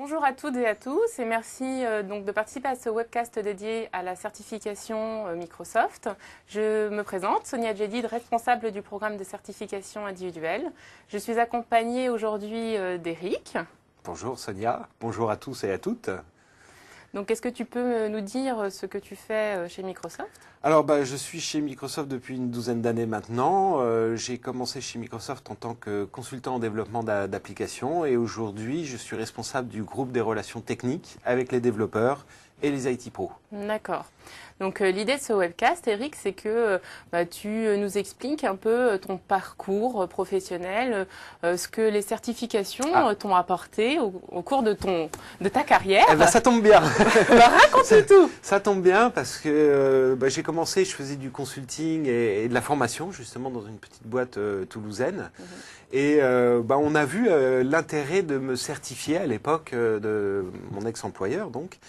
Bonjour à toutes et à tous et merci donc de participer à ce webcast dédié à la certification Microsoft. Je me présente, Sonia Djedid, responsable du programme de certification individuelle. Je suis accompagnée aujourd'hui d'Eric. Bonjour Sonia, bonjour à tous et à toutes. Donc est-ce que tu peux nous dire ce que tu fais chez Microsoft ? Alors je suis chez Microsoft depuis une douzaine d'années maintenant. J'ai commencé chez Microsoft en tant que consultant en développement d'applications et aujourd'hui je suis responsable du groupe des relations techniques avec les développeurs et les IT pros. D'accord. Donc l'idée de ce webcast, Eric, c'est que tu nous expliques un peu ton parcours professionnel, ce que les certifications t'ont apporté au cours de ta carrière. Eh ben, ça tombe bien. Raconte tout. Ça tombe bien parce que j'ai commencé, je faisais du consulting et de la formation justement dans une petite boîte toulousaine. Et on a vu l'intérêt de me certifier à l'époque de mon ex-employeur donc.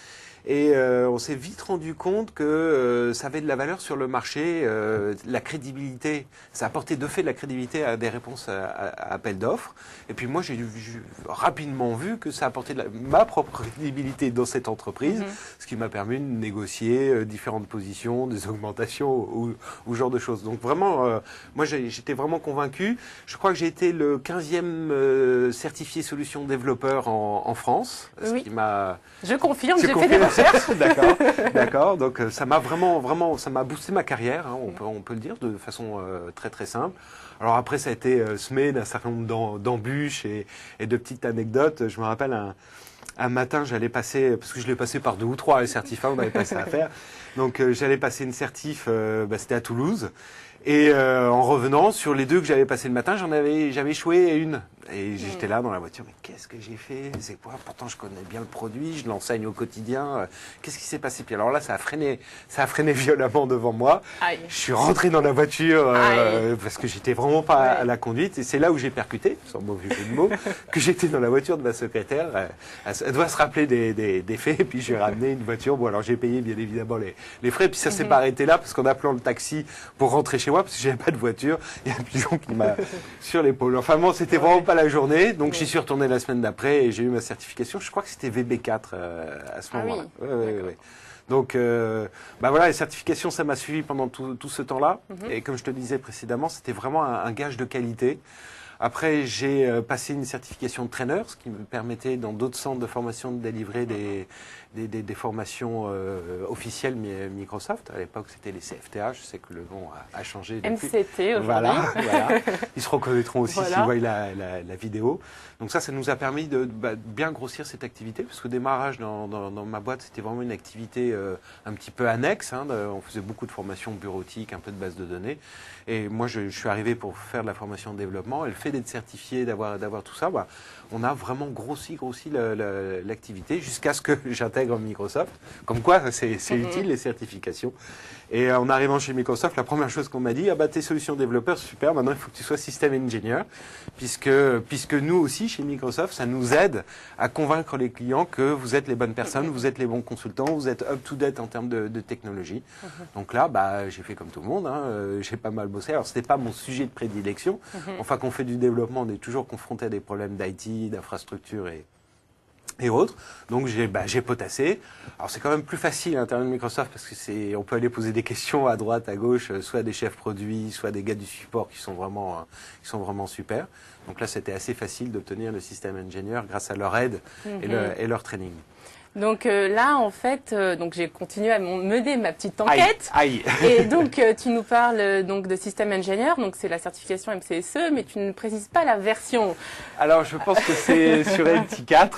Et on s'est vite rendu compte que ça avait de la valeur sur le marché, la crédibilité. Ça apportait de fait de la crédibilité à des réponses à appels d'offres. Et puis moi, j'ai rapidement vu que ça apportait ma propre crédibilité dans cette entreprise, ce qui m'a permis de négocier différentes positions, des augmentations ou ce genre de choses. Donc vraiment, moi, j'étais vraiment convaincu. Je crois que j'ai été le 15e certifié solution développeur en France. Oui. Ce qui m'a... Je confirme, j'ai fait des recherches. D'accord. Donc ça m'a vraiment, ça m'a boosté ma carrière, hein, on peut le dire de façon très très simple. Alors après ça a été semé d'un certain nombre d'embûches et de petites anecdotes. Je me rappelle un matin, j'allais passer, parce que je l'ai passé par 2 ou 3 les certifs, on avait pas ça à faire. Donc j'allais passer une certif, c'était à Toulouse. Et en revenant, sur les 2 que j'avais passé le matin, j'avais échoué une. Et j'étais là dans la voiture, mais qu'est-ce que j'ai fait? C'est quoi? Pourtant je connais bien le produit, je l'enseigne au quotidien. Qu'est-ce qui s'est passé? Puis alors là, ça a freiné violemment devant moi. Aïe. Je suis rentré dans la voiture parce que j'étais vraiment pas à la conduite. Et c'est là où j'ai percuté, sans mauvais jeu de mots, que j'étais dans la voiture de ma secrétaire. Elle doit se rappeler des faits. Et puis j'ai ramené une voiture. Bon alors j'ai payé bien évidemment les frais. Puis ça s'est pas arrêté là parce qu'en appelant le taxi pour rentrer chez moi, parce que j'avais pas de voiture, il y a un pigeon qui m'a sur l'épaule. Enfin bon, c'était vraiment pas la journée. Donc j'y suis retourné la semaine d'après et j'ai eu ma certification. Je crois que c'était VB4 à ce moment-là. Oui. Donc, voilà, les certifications, ça m'a suivi pendant tout ce temps-là. Et comme je te le disais précédemment, c'était vraiment un gage de qualité. Après, j'ai passé une certification de trainer, ce qui me permettait dans d'autres centres de formation de délivrer des formations officielles Microsoft. À l'époque, c'était les CFTA. Je sais que le nom a changé depuis. MCT aujourd'hui. Voilà. Ils se reconnaîtront aussi s'ils voient la vidéo. Donc ça nous a permis de bien grossir cette activité, parce qu'au démarrage dans ma boîte, c'était vraiment une activité un petit peu annexe. Hein, on faisait beaucoup de formations bureautiques, un peu de base de données. Et moi, je suis arrivé pour faire de la formation de développement. Et le fait d'être certifié, d'avoir tout ça, on a vraiment grossi l'activité jusqu'à ce que j'intègre Microsoft. Comme quoi, c'est utile les certifications. Et en arrivant chez Microsoft, la première chose qu'on m'a dit, tes solutions développeurs, super, maintenant il faut que tu sois système ingénieur, puisque nous aussi, chez Microsoft, ça nous aide à convaincre les clients que vous êtes les bonnes personnes, vous êtes les bons consultants, vous êtes up-to-date en termes de technologie. Donc là, j'ai fait comme tout le monde, j'ai pas mal bossé. Alors, c'était pas mon sujet de prédilection. Enfin, qu'on fait du développement, on est toujours confronté à des problèmes d'IT, d'infrastructure et autres. Donc j'ai potassé. Alors c'est quand même plus facile à l'intérieur de Microsoft parce que on peut aller poser des questions à droite, à gauche, soit des chefs produits, soit des gars du support qui sont vraiment super. Donc là c'était assez facile d'obtenir le système ingénieur grâce à leur aide et leur training. Donc là, en fait, j'ai continué à mener ma petite enquête. Aïe. Et donc, tu nous parles donc de système ingénieur, donc c'est la certification MCSE, mais tu ne précises pas la version. Alors, je pense que c'est sur LT4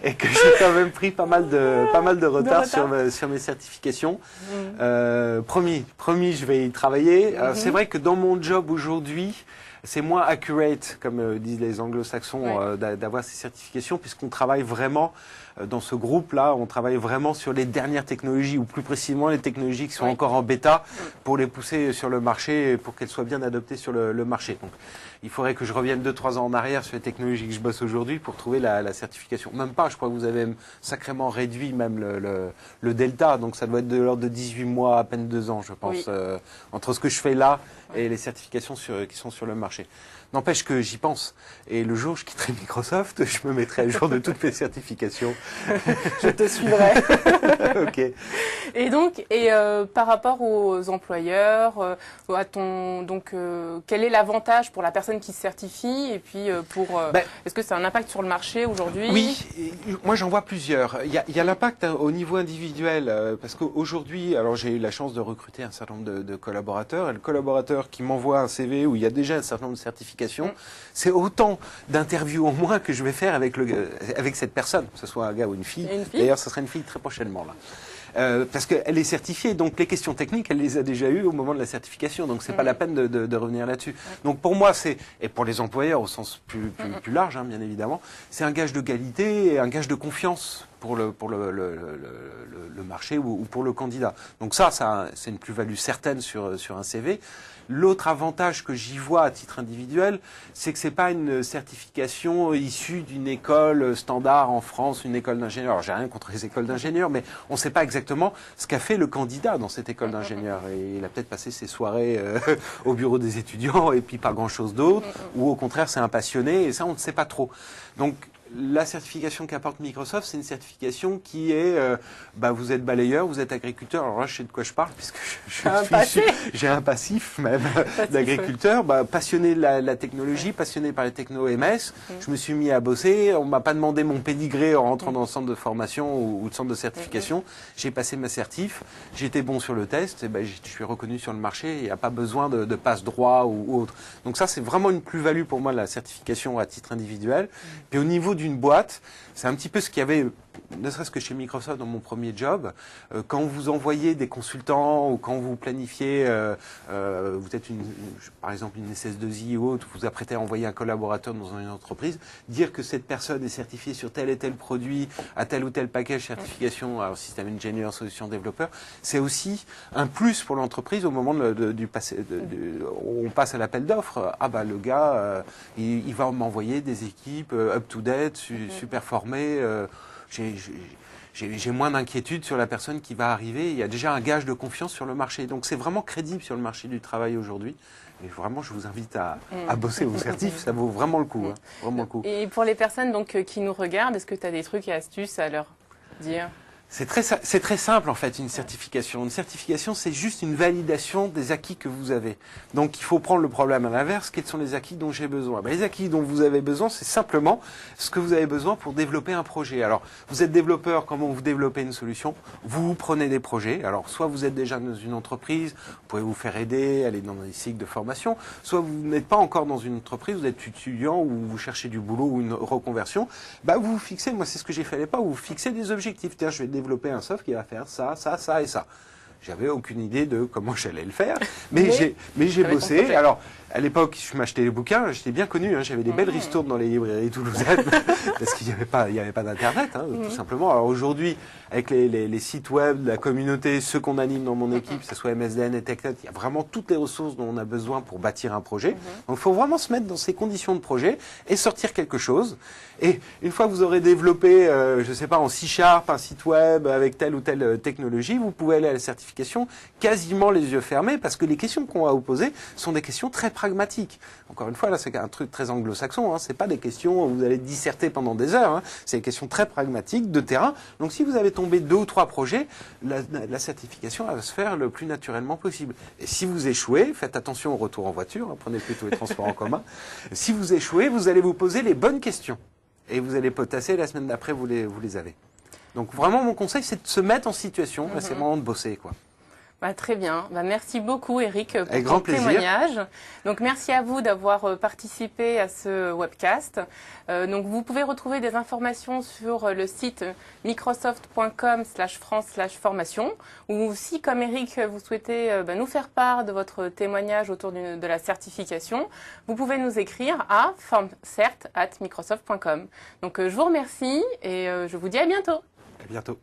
et que j'ai quand même pris pas mal de retard sur mes certifications. Promis, je vais y travailler. C'est vrai que dans mon job aujourd'hui, c'est moins accurate, comme disent les anglo-saxons, d'avoir ces certifications, puisqu'on travaille vraiment, dans ce groupe-là, on travaille vraiment sur les dernières technologies, ou plus précisément les technologies qui sont encore en bêta, pour les pousser sur le marché, et pour qu'elles soient bien adoptées sur le marché. Donc, il faudrait que je revienne 2-3 ans en arrière sur les technologies que je bosse aujourd'hui pour trouver la certification. Même pas, je crois que vous avez sacrément réduit même le delta, donc ça doit être de l'ordre de 18 mois, à peine 2 ans, je pense, entre ce que je fais là et les certifications qui sont sur le marché. N'empêche que j'y pense. Et le jour où je quitterai Microsoft, je me mettrai à jour de toutes mes certifications. Je te suivrai. Ok. Et donc, par rapport aux employeurs, quel est l'avantage pour la personne qui se certifie et puis est-ce que ça a un impact sur le marché aujourd'hui? Oui, moi j'en vois plusieurs. Il y a l'impact au niveau individuel, parce qu'aujourd'hui, alors j'ai eu la chance de recruter un certain nombre de collaborateurs, et le collaborateur qui m'envoie un CV où il y a déjà un certain nombre de certifications, c'est autant d'interviews en moins que je vais faire avec cette personne, que ce soit un gars ou une fille. D'ailleurs, ce sera une fille très prochainement là. Parce qu'elle est certifiée, donc les questions techniques, elle les a déjà eues au moment de la certification, donc c'est pas la peine de revenir là-dessus. Donc pour moi, et pour les employeurs au sens plus large, hein, bien évidemment, c'est un gage de qualité et un gage de confiance pour le marché ou pour le candidat. Donc ça c'est une plus-value certaine sur un CV. L'autre avantage que j'y vois à titre individuel, c'est que c'est pas une certification issue d'une école standard en France, une école d'ingénieur. Alors j'ai rien contre les écoles d'ingénieurs, mais on ne sait pas exactement ce qu'a fait le candidat dans cette école d'ingénieur. Et il a peut-être passé ses soirées au bureau des étudiants et puis pas grand-chose d'autre, ou au contraire c'est un passionné, et ça on ne sait pas trop. Donc la certification qu'apporte Microsoft, c'est une certification qui est, vous êtes balayeur, vous êtes agriculteur. Alors là, je sais de quoi je parle, puisque j'ai un passif même d'agriculteur, passionné de la technologie, passionné par les techno MS. Je me suis mis à bosser. On m'a pas demandé mon pédigré en rentrant dans le centre de formation ou le centre de certification. J'ai passé ma certif, j'étais bon sur le test, et je suis reconnu sur le marché. Il n'y a pas besoin de passe-droit ou autre. Donc ça, c'est vraiment une plus-value pour moi, la certification à titre individuel. Puis au niveau d'une boîte, c'est un petit peu ce qu'il y avait, ne serait-ce que chez Microsoft dans mon premier job. Quand vous envoyez des consultants ou quand vous planifiez, vous êtes par exemple une SS2I ou autre, vous apprêtez à envoyer un collaborateur dans une entreprise, dire que cette personne est certifiée sur tel et tel produit, à tel ou tel package certification, alors système ingénieur, solution développeur, c'est aussi un plus pour l'entreprise au moment où on passe à l'appel d'offres. Ah le gars, il va m'envoyer des équipes up-to-date, super formées. J'ai moins d'inquiétude sur la personne qui va arriver. Il y a déjà un gage de confiance sur le marché. Donc c'est vraiment crédible sur le marché du travail aujourd'hui. Et vraiment, je vous invite à bosser vos certifs. Ça vaut vraiment le coup. Hein, vraiment le coup. Et pour les personnes qui nous regardent, est-ce que tu as des trucs et astuces à leur dire ? C'est très simple en fait, une certification. Une certification, c'est juste une validation des acquis que vous avez. Donc il faut prendre le problème à l'inverse. Quels sont les acquis dont j'ai besoin? Les acquis dont vous avez besoin, c'est simplement ce que vous avez besoin pour développer un projet. Alors, vous êtes développeur, comment vous développez une solution? Vous prenez des projets. Alors, soit vous êtes déjà dans une entreprise, vous pouvez vous faire aider, aller dans des cycles de formation. Soit vous n'êtes pas encore dans une entreprise, vous êtes étudiant ou vous cherchez du boulot ou une reconversion. Vous vous fixez, moi c'est ce que j'ai fait à l'époque, vous fixez des objectifs. Tiens, je vais développer un soft qui va faire ça, ça, ça et ça. J'avais aucune idée de comment j'allais le faire, mais j'ai bossé. Alors, à l'époque, je m'achetais les bouquins, j'étais bien connu, hein, j'avais des belles ristournes dans les librairies toulousaines, parce qu'il n'y avait pas d'Internet, hein, tout simplement. Alors aujourd'hui, avec les sites web, la communauté, ceux qu'on anime dans mon équipe, que ce soit MSDN et TechNet, il y a vraiment toutes les ressources dont on a besoin pour bâtir un projet. Donc il faut vraiment se mettre dans ces conditions de projet et sortir quelque chose. Et une fois que vous aurez développé, je ne sais pas, en C# un site web avec telle ou telle technologie, vous pouvez aller à la certification quasiment les yeux fermés, parce que les questions qu'on va vous poser sont des questions très pragmatiques. Encore une fois, là, c'est un truc très anglo-saxon, hein, c'est pas des questions où vous allez disserter pendant des heures, hein, c'est des questions très pragmatiques, de terrain. Donc si vous avez tombé 2 ou 3 projets, la certification elle va se faire le plus naturellement possible. Et si vous échouez, faites attention au retour en voiture, hein, prenez plutôt les transports en commun. Si vous échouez, vous allez vous poser les bonnes questions. Et vous allez potasser, la semaine d'après, vous les avez. Donc vraiment, mon conseil, c'est de se mettre en situation, c'est vraiment de bosser, quoi. Très bien. Merci beaucoup, Eric, pour ton témoignage. Donc, merci à vous d'avoir participé à ce webcast. Donc, vous pouvez retrouver des informations sur le site microsoft.com/france/formation. Ou si, comme Eric, vous souhaitez nous faire part de votre témoignage autour de la certification, vous pouvez nous écrire à formcert@microsoft.com. Donc, je vous remercie et je vous dis à bientôt. À bientôt.